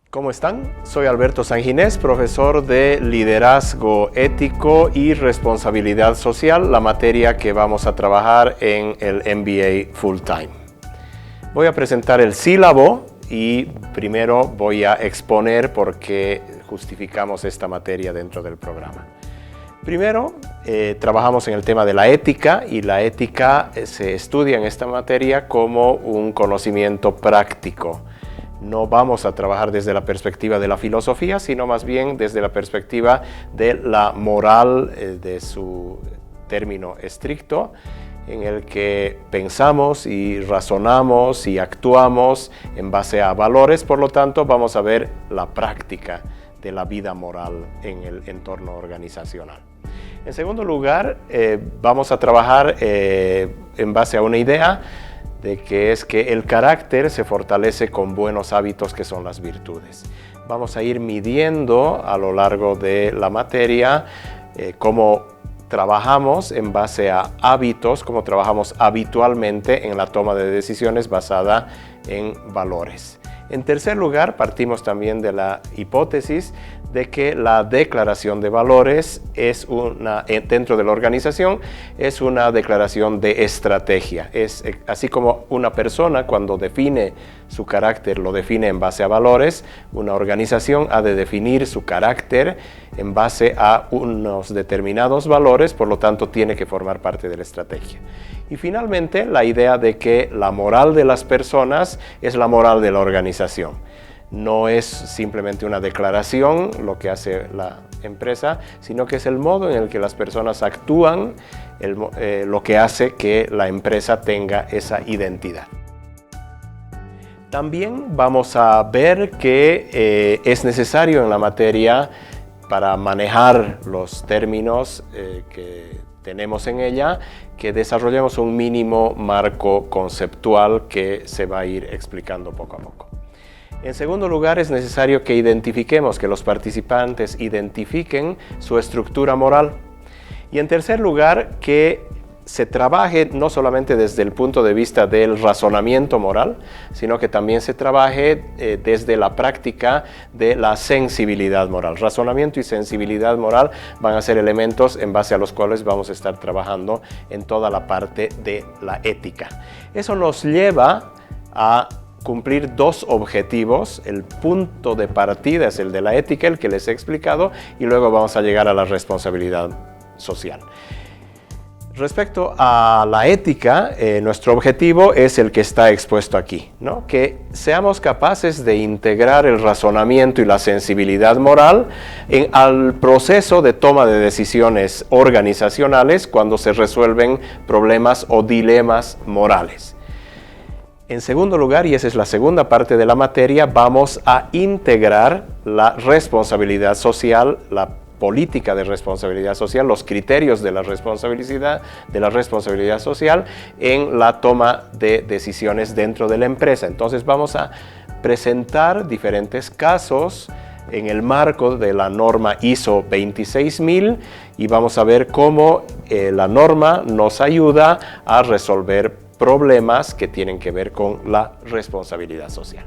¿Cómo están? Soy Alberto Sanginés, profesor de Liderazgo Ético y Responsabilidad Social, la materia que vamos a trabajar en el MBA Full Time. Voy a presentar el sílabo y primero voy a exponer por qué justificamos esta materia dentro del programa. Primero, trabajamos en el tema de la ética, y la ética se estudia en esta materia como un conocimiento práctico. No vamos a trabajar desde la perspectiva de la filosofía, sino más bien desde la perspectiva de la moral, de su término estricto, en el que pensamos y razonamos y actuamos en base a valores. Por lo tanto, vamos a ver la práctica de la vida moral en el entorno organizacional. En segundo lugar, vamos a trabajar en base a una idea de que es que el carácter se fortalece con buenos hábitos, que son las virtudes. Vamos a ir midiendo a lo largo de la materia cómo trabajamos en base a hábitos, cómo trabajamos habitualmente en la toma de decisiones basada en valores. En tercer lugar, partimos también de la hipótesis de que la declaración de valores es dentro de la organización es una declaración de estrategia. Es así como una persona, cuando define su carácter, lo define en base a valores. Una organización ha de definir su carácter en base a unos determinados valores, por lo tanto tiene que formar parte de la estrategia. Y finalmente, la idea de que la moral de las personas es la moral de la organización. No es simplemente una declaración lo que hace la empresa, sino que es el modo en el que las personas actúan, lo que hace que la empresa tenga esa identidad. También vamos a ver que es necesario en la materia, para manejar los términos que tenemos en ella, que desarrollemos un mínimo marco conceptual que se va a ir explicando poco a poco. En segundo lugar, es necesario que los participantes identifiquen su estructura moral. Y en tercer lugar, que se trabaje no solamente desde el punto de vista del razonamiento moral, sino que también se trabaje desde la práctica de la sensibilidad moral. Razonamiento y sensibilidad moral van a ser elementos en base a los cuales vamos a estar trabajando en toda la parte de la ética. Eso nos lleva a cumplir dos objetivos. El punto de partida es el de la ética, el que les he explicado, y luego vamos a llegar a la responsabilidad social. Respecto a la ética, nuestro objetivo es el que está expuesto aquí, ¿no? Que seamos capaces de integrar el razonamiento y la sensibilidad moral al proceso de toma de decisiones organizacionales cuando se resuelven problemas o dilemas morales. En segundo lugar, y esa es la segunda parte de la materia, vamos a integrar la responsabilidad social, la política de responsabilidad social, los criterios de la responsabilidad social en la toma de decisiones dentro de la empresa. Entonces vamos a presentar diferentes casos en el marco de la norma ISO 26000 y vamos a ver cómo la norma nos ayuda a resolver problemas que tienen que ver con la responsabilidad social.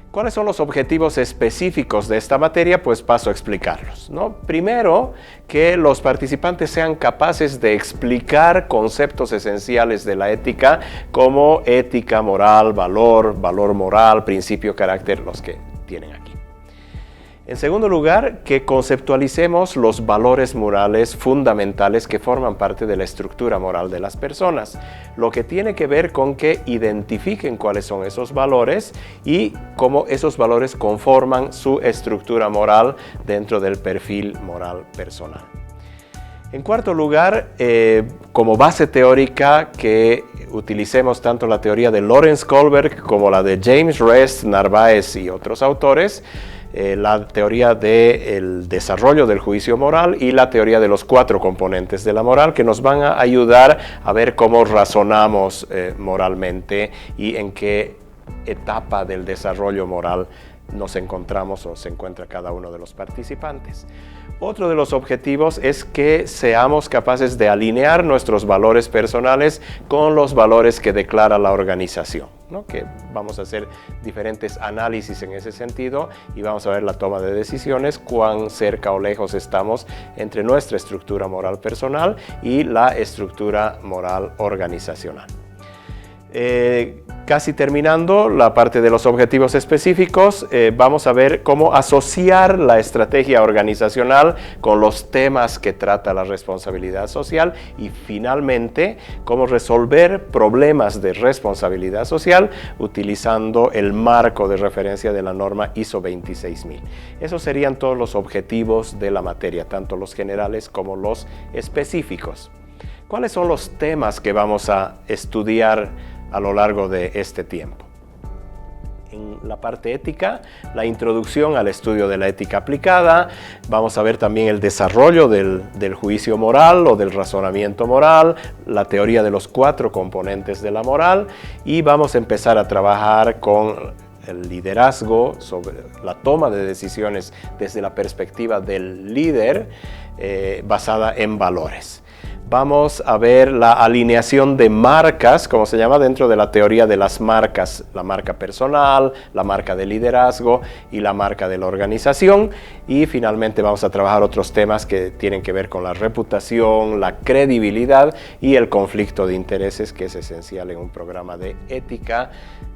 ¿Cuáles son los objetivos específicos de esta materia? Pues paso a explicarlos, ¿no? Primero, que los participantes sean capaces de explicar conceptos esenciales de la ética, como ética, moral, valor moral, principio, carácter, los que tienen aquí. En segundo lugar, que conceptualicemos los valores morales fundamentales que forman parte de la estructura moral de las personas, lo que tiene que ver con que identifiquen cuáles son esos valores y cómo esos valores conforman su estructura moral dentro del perfil moral personal. En cuarto lugar, como base teórica, que utilicemos tanto la teoría de Lawrence Kohlberg como la de James Rest, Narváez y otros autores, la teoría del desarrollo del juicio moral y la teoría de los 4 componentes de la moral, que nos van a ayudar a ver cómo razonamos moralmente y en qué etapa del desarrollo moral nos encontramos o se encuentra cada uno de los participantes. Otro de los objetivos es que seamos capaces de alinear nuestros valores personales con los valores que declara la organización, ¿no? Que vamos a hacer diferentes análisis en ese sentido y vamos a ver la toma de decisiones, cuán cerca o lejos estamos entre nuestra estructura moral personal y la estructura moral organizacional. Casi terminando la parte de los objetivos específicos, vamos a ver cómo asociar la estrategia organizacional con los temas que trata la responsabilidad social y finalmente cómo resolver problemas de responsabilidad social utilizando el marco de referencia de la norma ISO 26000. Esos serían todos los objetivos de la materia, tanto los generales como los específicos. ¿Cuáles son los temas que vamos a estudiar a lo largo de este tiempo? En la parte ética, la introducción al estudio de la ética aplicada, vamos a ver también el desarrollo del juicio moral o del razonamiento moral, la teoría de los 4 componentes de la moral y vamos a empezar a trabajar con el liderazgo, sobre la toma de decisiones desde la perspectiva del líder basada en valores. Vamos a ver la alineación de marcas, como se llama dentro de la teoría de las marcas, la marca personal, la marca de liderazgo y la marca de la organización. Y finalmente vamos a trabajar otros temas que tienen que ver con la reputación, la credibilidad y el conflicto de intereses, que es esencial en un programa de ética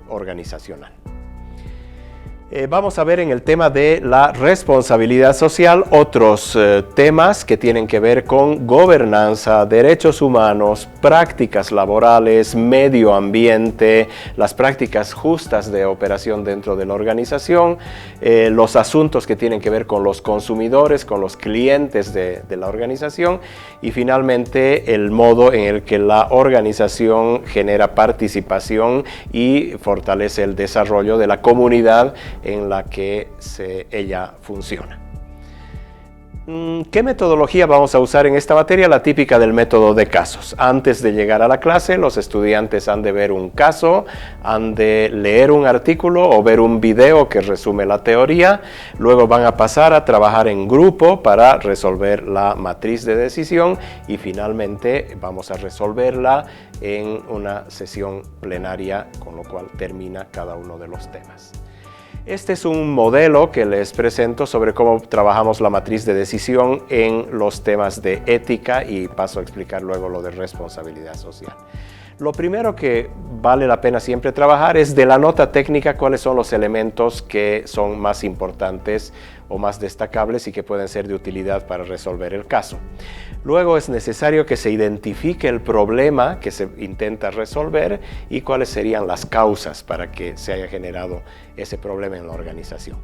organizacional. Vamos a ver en el tema de la responsabilidad social otros temas que tienen que ver con gobernanza, derechos humanos, prácticas laborales, medio ambiente, las prácticas justas de operación dentro de la organización, los asuntos que tienen que ver con los consumidores, con los clientes de la organización y finalmente el modo en el que la organización genera participación y fortalece el desarrollo de la comunidad en la que ella funciona. ¿Qué metodología vamos a usar en esta materia? La típica del método de casos. Antes de llegar a la clase, los estudiantes han de ver un caso, han de leer un artículo o ver un video que resume la teoría. Luego van a pasar a trabajar en grupo para resolver la matriz de decisión y finalmente vamos a resolverla en una sesión plenaria, con lo cual termina cada uno de los temas. Este es un modelo que les presento sobre cómo trabajamos la matriz de decisión en los temas de ética y paso a explicar luego lo de responsabilidad social. Lo primero que vale la pena siempre trabajar es de la nota técnica cuáles son los elementos que son más importantes o más destacables y que pueden ser de utilidad para resolver el caso. Luego es necesario que se identifique el problema que se intenta resolver y cuáles serían las causas para que se haya generado ese problema en la organización.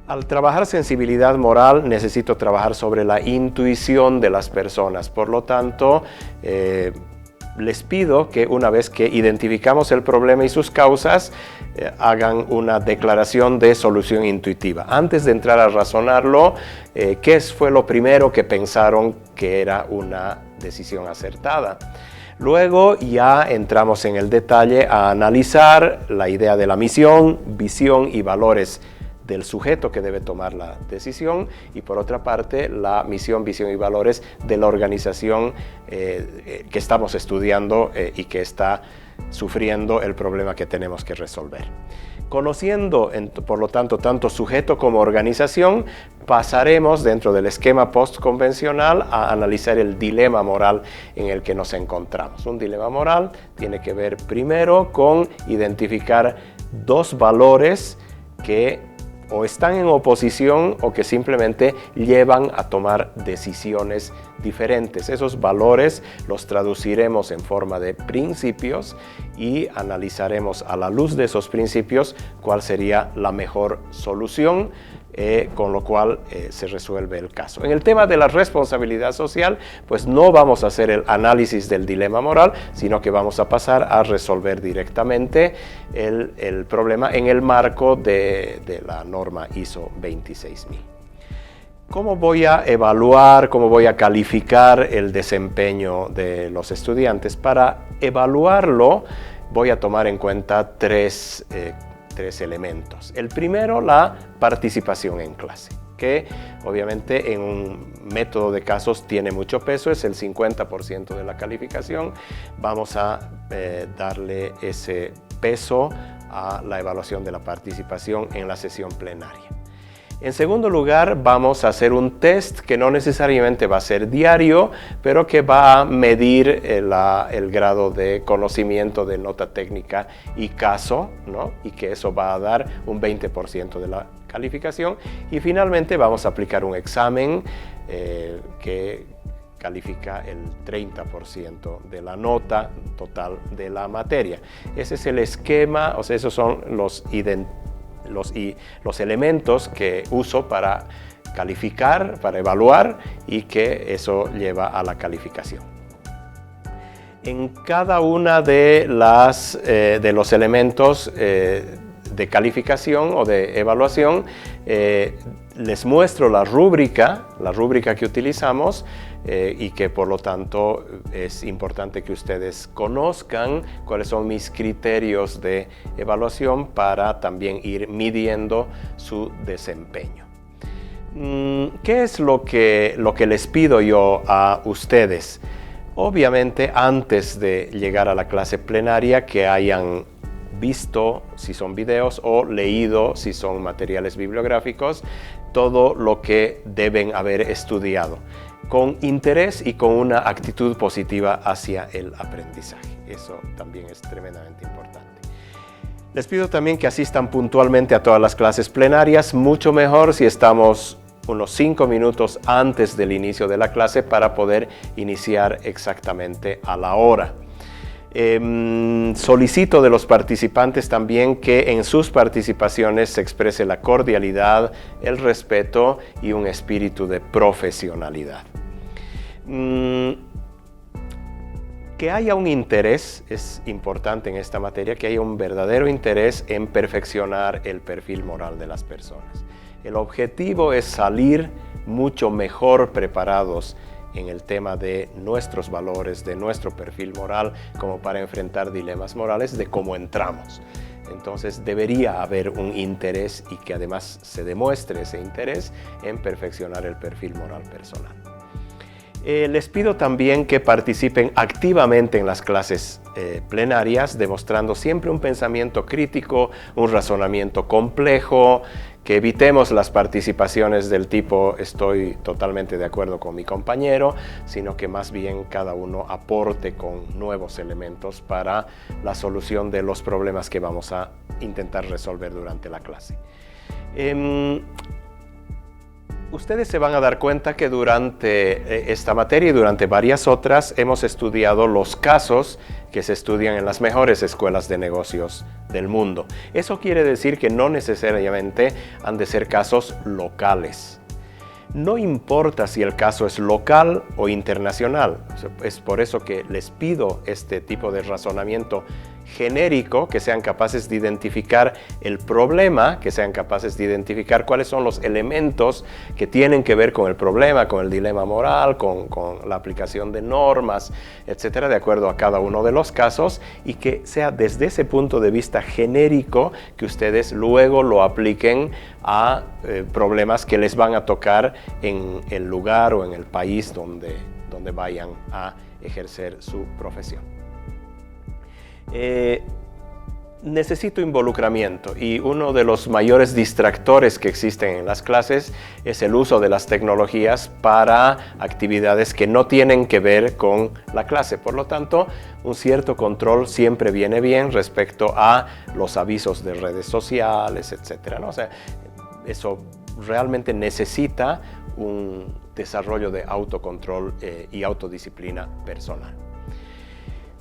Al trabajar sensibilidad moral necesito trabajar sobre la intuición de las personas, por lo tanto les pido que una vez que identificamos el problema y sus causas, hagan una declaración de solución intuitiva. Antes de entrar a razonarlo, ¿qué fue lo primero que pensaron que era una decisión acertada? Luego ya entramos en el detalle a analizar la idea de la misión, visión y valores del sujeto que debe tomar la decisión y por otra parte la misión, visión y valores de la organización que estamos estudiando y que está sufriendo el problema que tenemos que resolver. Conociendo, por lo tanto, tanto sujeto como organización, pasaremos dentro del esquema postconvencional a analizar el dilema moral en el que nos encontramos. Un dilema moral tiene que ver primero con identificar dos valores que o están en oposición o que simplemente llevan a tomar decisiones diferentes. Esos valores los traduciremos en forma de principios y analizaremos a la luz de esos principios cuál sería la mejor solución, con lo cual se resuelve el caso. En el tema de la responsabilidad social, pues no vamos a hacer el análisis del dilema moral, sino que vamos a pasar a resolver directamente el problema en el marco de la norma ISO 26000. ¿Cómo voy a evaluar, cómo voy a calificar el desempeño de los estudiantes? Para evaluarlo voy a tomar en cuenta tres elementos. El primero, la participación en clase. que obviamente en un método de casos tiene mucho peso, es el 50% de la calificación. Vamos a darle ese peso a la evaluación de la participación en la sesión plenaria. En segundo lugar, vamos a hacer un test que no necesariamente va a ser diario, pero que va a medir el grado de conocimiento de nota técnica y caso, ¿no? Y que eso va a dar un 20% de la calificación. Y finalmente vamos a aplicar un examen que califica el 30% de la nota total de la materia. Ese es el esquema, o sea, esos son los elementos que uso para calificar, para evaluar, y que eso lleva a la calificación. En cada una de los elementos de calificación o de evaluación, les muestro la rúbrica que utilizamos, y que por lo tanto es importante que ustedes conozcan cuáles son mis criterios de evaluación para también ir midiendo su desempeño. ¿Qué es lo que les pido yo a ustedes? Obviamente, antes de llegar a la clase plenaria, que hayan visto, si son videos, o leído, si son materiales bibliográficos, todo lo que deben haber estudiado, con interés y con una actitud positiva hacia el aprendizaje. Eso también es tremendamente importante. Les pido también que asistan puntualmente a todas las clases plenarias, mucho mejor si estamos unos 5 minutos antes del inicio de la clase para poder iniciar exactamente a la hora. Solicito de los participantes también que en sus participaciones se exprese la cordialidad, el respeto y un espíritu de profesionalidad. Que haya un interés, es importante en esta materia, que haya un verdadero interés en perfeccionar el perfil moral de las personas. El objetivo es salir mucho mejor preparados en el tema de nuestros valores, de nuestro perfil moral, como para enfrentar dilemas morales de cómo entramos. Entonces debería haber un interés, y que además se demuestre ese interés en perfeccionar el perfil moral personal. Les pido también que participen activamente en las clases plenarias, demostrando siempre un pensamiento crítico, un razonamiento complejo, que evitemos las participaciones del tipo estoy totalmente de acuerdo con mi compañero, sino que más bien cada uno aporte con nuevos elementos para la solución de los problemas que vamos a intentar resolver durante la clase. Ustedes se van a dar cuenta que durante esta materia y durante varias otras hemos estudiado los casos que se estudian en las mejores escuelas de negocios del mundo. Eso quiere decir que no necesariamente han de ser casos locales. No importa si el caso es local o internacional. Es por eso que les pido este tipo de razonamiento genérico, que sean capaces de identificar el problema, que sean capaces de identificar cuáles son los elementos que tienen que ver con el problema, con el dilema moral, con la aplicación de normas, etcétera, de acuerdo a cada uno de los casos, y que sea desde ese punto de vista genérico que ustedes luego lo apliquen a problemas que les van a tocar en el lugar o en el país donde vayan a ejercer su profesión. Necesito involucramiento, y uno de los mayores distractores que existen en las clases es el uso de las tecnologías para actividades que no tienen que ver con la clase. Por lo tanto, un cierto control siempre viene bien respecto a los avisos de redes sociales, etcétera, ¿no? O sea, eso realmente necesita un desarrollo de autocontrol y autodisciplina personal.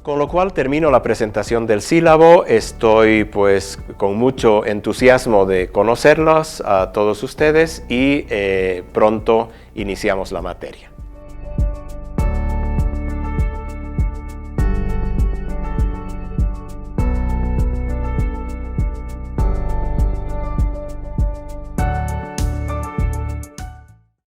Con lo cual termino la presentación del sílabo. Estoy pues con mucho entusiasmo de conocerlos a todos ustedes, y pronto iniciamos la materia.